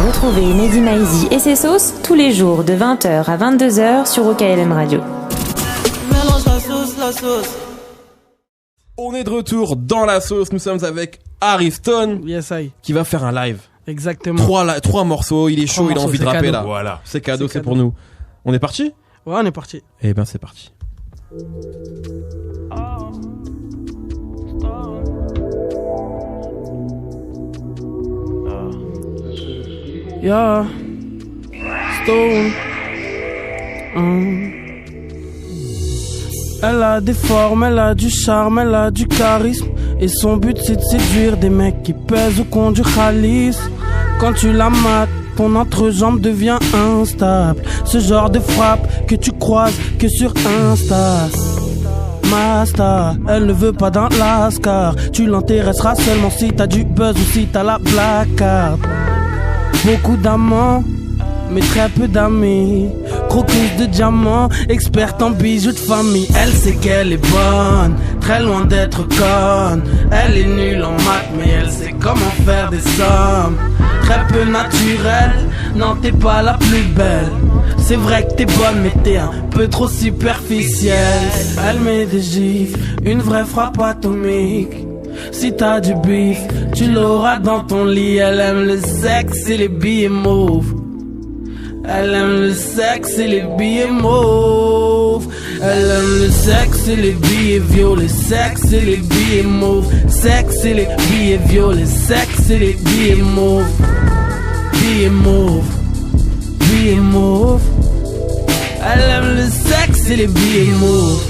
Retrouvez Mehdi Maizi et ses sauces tous les jours de 20h à 22h sur OKLM Radio. Mélange la sauce. On est de retour dans la sauce. Nous sommes avec Ariston. Yes, I. Qui va faire un live. Exactement. Trois morceaux. Il est chaud, il a envie de rapper là. Voilà. C'est cadeau, c'est pour nous. On est parti ? Ouais, on est parti. Eh ben, c'est parti. Yeah. Stone. Elle a des formes, elle a du charme, elle a du charisme. Et son but c'est de séduire des mecs qui pèsent ou qui ont du khalis. Quand tu la mates, ton entrejambe devient instable. Ce genre de frappe que tu croises que sur Insta. Masta, elle ne veut pas d'un lascar. Tu l'intéresseras seulement si t'as du buzz ou si t'as la black card. Beaucoup d'amants, mais très peu d'amis. Croqueuse de diamants, experte en bijoux de famille. Elle sait qu'elle est bonne, très loin d'être conne. Elle est nulle en maths, mais elle sait comment faire des sommes. Très peu naturelle, non t'es pas la plus belle. C'est vrai que t'es bonne, mais t'es un peu trop superficielle. Elle met des gifs, une vraie frappe atomique. Si t'as du bif, tu l'auras dans ton lit. Elle aime le sexe et les billets mauves. Elle aime le sexe et les billets mauves. Elle aime le sexe et les billets violets. Sexe et les billets mauves. Sexe et les billets violets. Sexe et les billets mauves. Billets mauves. Billets mauves. Elle aime le sexe et les billets mauves.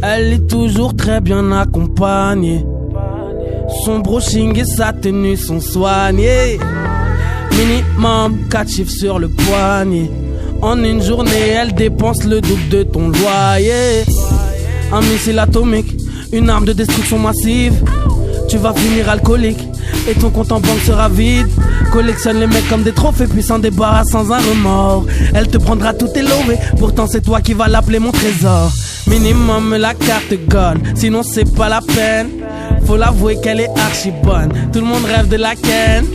Elle est toujours très bien accompagnée. Son brushing et sa tenue sont soignés. Minimum 4 chiffres sur le poignet. En une journée, elle dépense le double de ton loyer. Un missile atomique, une arme de destruction massive. Tu vas finir alcoolique et ton compte en banque sera vide. Collectionne les mecs comme des trophées puis s'en débarrasse sans un remords. Elle te prendra tout tes lovés, pourtant c'est toi qui vas l'appeler mon trésor. Minimum la carte gold, sinon c'est pas la peine. Faut l'avouer qu'elle est archi bonne. Tout le monde rêve de la ken.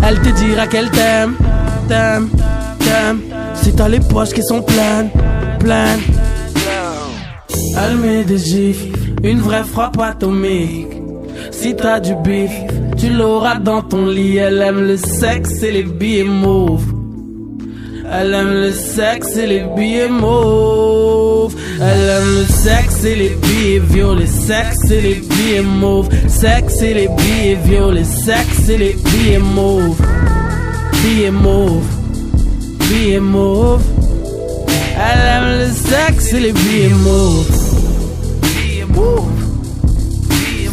Elle te dira qu'elle t'aime, t'aime, t'aime. Si t'as les poches qui sont pleines, pleines. Elle met des gifs, une vraie frappe atomique. Si t'as du bif, tu l'auras dans ton lit. Elle aime le sexe et les billets mauves. Elle aime le sexe et les billets mauves. Elle aime le sexe et les billets violets. Sexe et les billets mauves. Sexe et les billets violets. Sexe et les billets mauves. Billets mauves. Billets mauves. Elle aime le sexe et les billets mauves.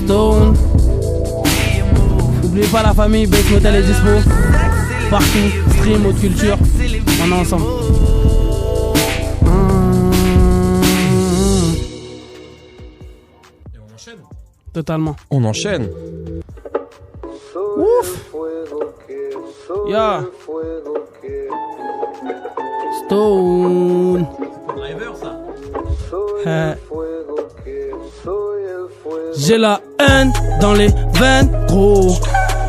Stone. N'oubliez pas la famille, Base Motel est dispo. Partout, stream, haute culture. On est ensemble. Et on enchaîne. Totalement. On enchaîne. Ouf. Yeah. Stone. Driver ça. J'ai la haine dans les veines, gros.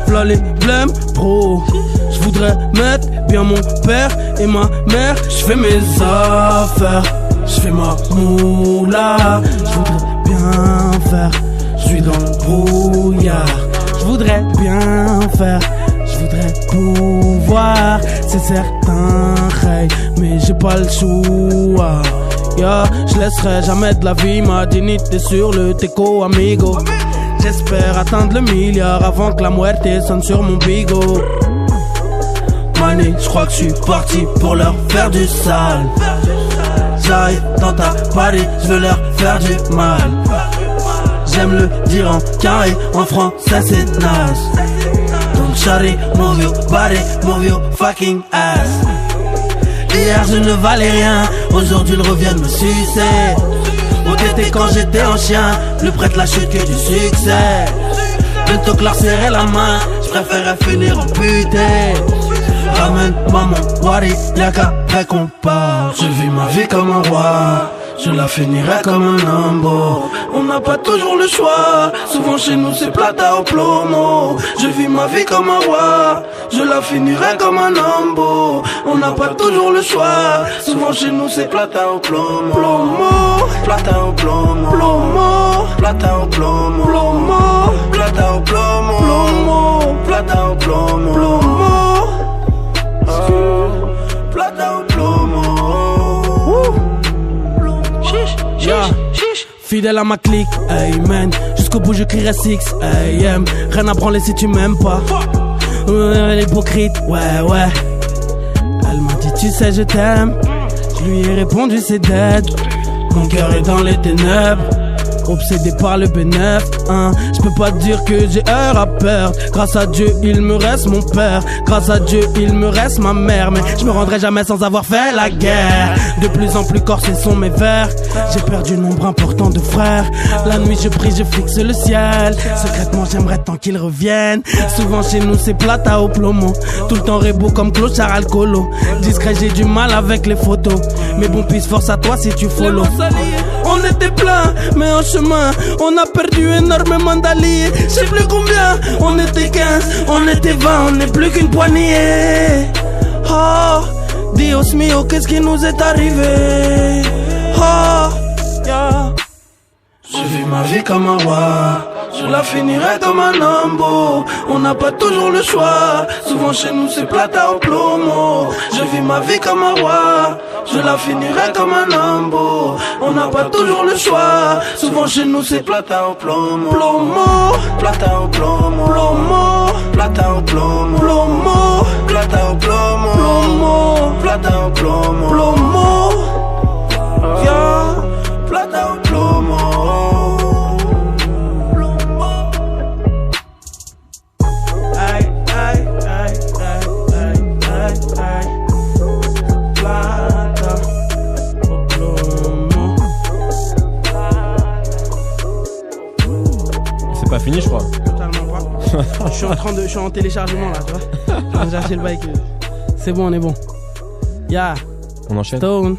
V'là les blêmes, pro. J'voudrais mettre bien mon père et ma mère. J'fais mes affaires, j'fais ma moula. J'voudrais bien faire, j'suis dans le brouillard. J'voudrais bien faire, j'voudrais pouvoir. C'est certain, hey, mais j'ai pas le choix. Yeah, je laisserai jamais de la vie ma dignité sur le teco, amigo. J'espère atteindre le milliard avant que la muerte sonne sur mon bigot. Mané, j'crois que j'suis parti pour leur faire du sale. J'arrive dans ta party, j'veux leur faire du mal. J'aime le dire en carré, en français c'est naze. Donc shawty, move your body, move your fucking ass. Hier je ne valais rien, aujourd'hui ils reviennent me sucer. Où t'étais quand j'étais un chien, plus près de la chute que du succès. Plutôt que leur serrer la main, j'préférais finir amputé. Ramène-moi mon wari, y'a qu'après qu'on part. Je vis ma vie comme un roi, je la finirai comme un lambeau. On n'a pas toujours le choix, souvent chez nous c'est plata au plomo. Je vis ma vie comme un roi, je la finirai comme un lambeau. On n'a pas toujours le choix, souvent chez nous c'est plata au plomo. Plomo, plata au plomo. Plomo, plata au plomo. Plomo, plata au plomo. Plomo, plata au plomo. Plomo, plata au plomo. Yeah. Fidèle à ma clique, amen. Jusqu'au bout je crierai 6 AM. Rien à branler si tu m'aimes pas. L'hypocrite, ouais. Elle m'a dit tu sais je t'aime. Je lui ai répondu c'est dead. Mon cœur est dans les ténèbres, obsédé par le B9, hein. Je peux pas dire que j'ai heure à perdre. Grâce à Dieu il me reste mon père, grâce à Dieu il me reste ma mère. Mais je me rendrai jamais sans avoir fait la guerre. De plus en plus corsés sont mes vers. J'ai perdu nombre important de frères. La nuit je prie, je fixe le ciel. Secrètement j'aimerais tant qu'ils reviennent. Souvent chez nous c'est plata au plomo. Tout le temps rebou comme clochard alcoolo. Discret j'ai du mal avec les photos. Mais bon pisse force à toi si tu follow. On était plein mais en chemin on a perdu énormément d'alliés. Je sais plus combien, on était 15, on était 20, on n'est plus qu'une poignée. Oh, Dios mio, qu'est-ce qui nous est arrivé? Oh, yeah. Je vis ma vie comme un roi, je la finirai comme un lambeau. On n'a pas toujours le choix, souvent chez nous c'est plata au plomo. Je vis ma vie comme un roi, je la finirai comme un lambeau. On n'a pas toujours le choix, souvent chez nous c'est plata au plomo. Plomo, plata au plomo. Plomo, plata au plomo. Plomo, plata au plomo. Plomo, plata au plomo. Plomo, yeah, plata au plomo. Pas fini je crois. Totalement pas. Je suis en téléchargement là, tu vois. J'ai acheté le bike. C'est bon, on est bon. Yeah. On enchaîne. Stone.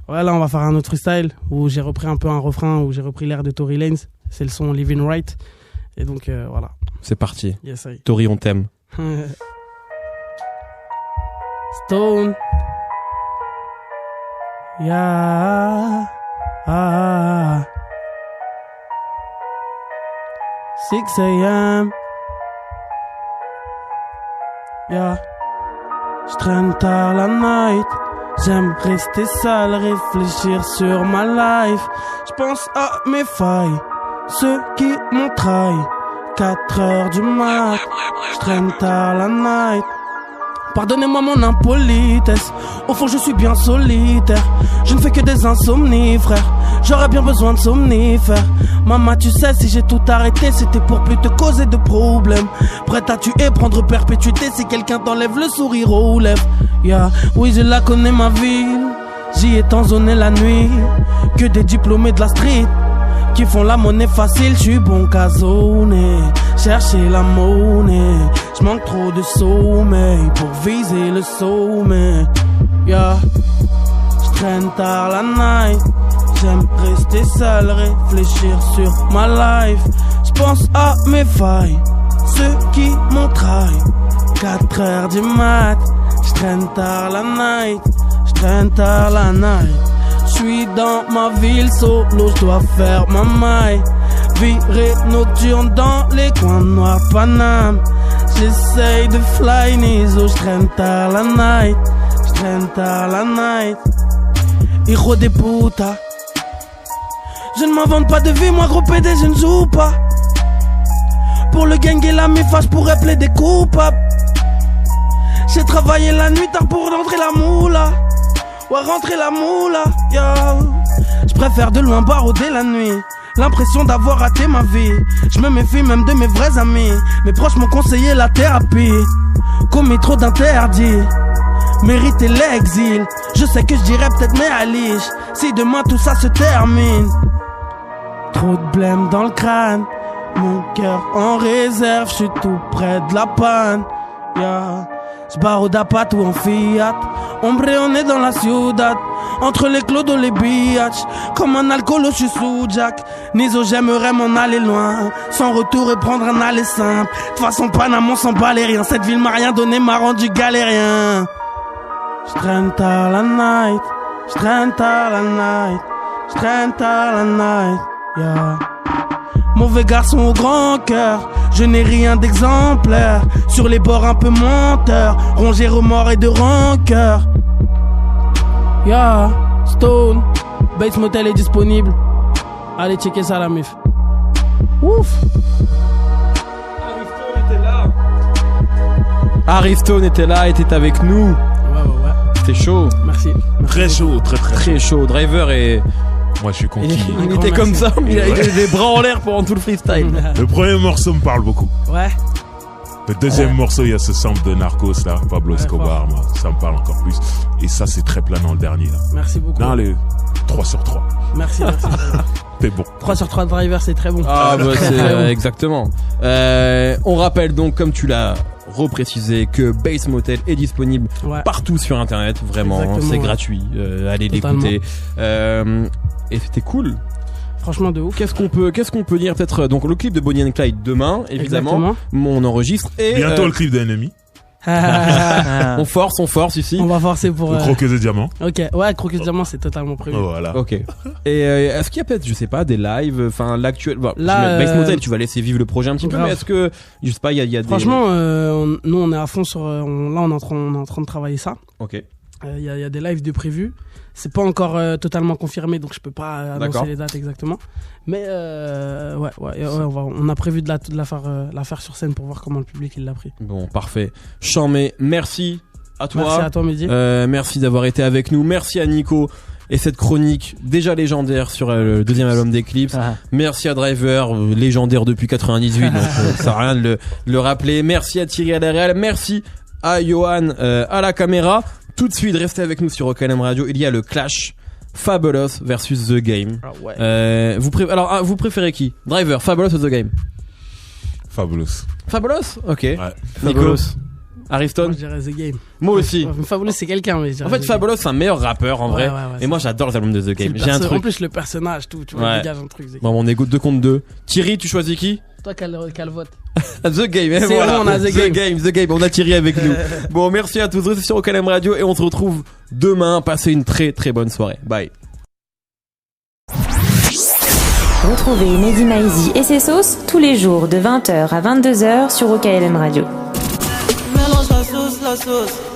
Ouais, là on va faire un autre freestyle où j'ai repris un peu un refrain, où j'ai repris l'air de Tory Lanez. C'est le son Living Right. Et donc voilà. C'est parti. Yes, I. Tory, on t'aime. Stone. Yeah. 6 AM. Yeah. J'traîne tard la night. J'aime rester seul, réfléchir sur ma life. J'pense à mes failles, ceux qui m'ont trahi. 4 heures du mat. J'traîne tard la night. Pardonnez-moi mon impolitesse. Au fond je suis bien solitaire. Je ne fais que des insomnies frère. J'aurais bien besoin de somnifères. Maman tu sais si j'ai tout arrêté c'était pour plus te causer de problèmes. Prête à tuer, prendre perpétuité si quelqu'un t'enlève le sourire aux lèvres. Yeah, oui je la connais ma ville. J'y ai tant zoné la nuit. Que des diplômés de la street qui font la monnaie facile, j'suis bon qu'à zoner, chercher la monnaie. J'manque trop de sommeil pour viser le sommet. Yeah, j'traîne tard la night. J'aime rester seul, réfléchir sur ma life. J'pense à mes failles, ceux qui m'ont trahi. 4 heures du mat, j'traîne tard la night. J'traîne tard la night. J'suis dans ma ville solo, j'dois faire ma maille. Virée nocturne dans les coins noirs Paname. J'essaye de fly Nizo, j'traîne tard la night. J'traîne tard la night. Hijo de puta. Je ne m'invente pas de vie, moi gros PD je ne joue pas. Pour le gang et la mifa, j'pourrais plaider coupable. J'ai travaillé la nuit tard pour rentrer la moula. Ouais, rentrer la moula, yo. J'préfère de loin barouder la nuit. L'impression d'avoir raté ma vie. Je me méfie même de mes vrais amis. Mes proches m'ont conseillé la thérapie. Commis trop d'interdits, mériter l'exil. Je sais que je dirais peut-être mais Alice si demain tout ça se termine. Trop de blême dans le crâne. Mon cœur en réserve, je suis tout près de la panne. Yeah. J'baroude à patte ou en Fiat. Hombre, on est dans la ciudad. entre les clodos, les biatchs. Comme un alcoolo, je suis sous Jack. Niso, j'aimerais m'en aller loin, sans retour et prendre un aller simple. De toute façon, Panama, on s'en bat les rien. Cette ville m'a rien donné, m'a rendu galérien. J'traîne tard la night, j'traîne tard la night, j'traîne tard la night, yeah. Mauvais garçon au grand cœur, je n'ai rien d'exemplaire. Sur les bords un peu menteur, rongé remords et de rancœur. Yeah, Stone, Bates Motel est disponible. Allez checker ça la mif. Ouf. Harry Stone était là, était avec nous. Ouais. C'était chaud. Merci. Très chaud, très chaud. Driver et... Moi je suis conquis. Il était comme ça, il a les bras en l'air pendant tout le freestyle. Le premier morceau me parle beaucoup. Ouais. Le deuxième morceau, il y a ce sample de Narcos là, Pablo Escobar, moi, ça me parle encore plus. Et ça c'est très planant le dernier là. Merci beaucoup. Non, les 3 sur 3. Merci. T'es bon. 3 sur 3 Driver, c'est très bon. Ah bah c'est exactement. On rappelle donc, comme tu l'as reprécisé, que Bates Motel est disponible partout sur internet, vraiment. Exactement, c'est gratuit. Allez l'écouter. Et c'était cool. Franchement de ouf. Qu'est-ce qu'on peut dire peut-être, donc le clip de Bonnie and Clyde demain, évidemment. On enregistre et bientôt le clip de Ennemi. On force ici. On va forcer pour Croqueuse de diamant. Ok, ouais, Croqueuse de diamant c'est totalement prévu. Voilà. Ok. Et est-ce qu'il y a peut-être, je sais pas, des lives, enfin l'actuel, là, Bates Motel, tu vas laisser vivre le projet un petit peu, mais est-ce que, je sais pas, il y a des... Franchement, nous on est à fond sur, là on est en train de travailler ça. Ok. Il y a des lives de prévus. C'est pas encore totalement confirmé, donc je peux pas annoncer les dates exactement. Mais on a prévu de la faire sur scène pour voir comment le public il l'a pris. Bon, parfait. Chambé, merci à toi. Merci à toi, Mehdi. Merci d'avoir été avec nous. Merci à Nico et cette chronique déjà légendaire sur le deuxième album d'Eclipse. Merci à Driver, légendaire depuis 98, donc ça sert à rien de le rappeler. Merci à Thierry à la réal. Merci à Johan à la caméra. Tout de suite, restez avec nous sur OKLM Radio. Il y a le clash Fabulous versus The Game. Vous préférez qui? Driver, Fabulous ou The Game? Fabulous. Fabulous? Ok. Ouais. Fabulous. Ariston? Moi, je dirais The Game. Moi aussi. Fabulous, c'est quelqu'un, mais en fait, Fabulous, c'est un meilleur rappeur, en vrai. Et moi, j'adore les albums de The Game. J'ai un truc. En plus, le personnage, tout, tu vois, dégage un truc. Bon, on est 2 contre 2. Thierry, tu choisis qui? Toi, quel vote? The Game, c'est voilà. On a The Game, on a Thierry avec nous. Bon, merci à tous, restez sur OKLM Radio et on se retrouve demain. Passez une très très bonne soirée. Bye. Retrouvez Mehdi Maizi et ses sauces tous les jours de 20h à 22h sur OKLM Radio. Mélange la sauce.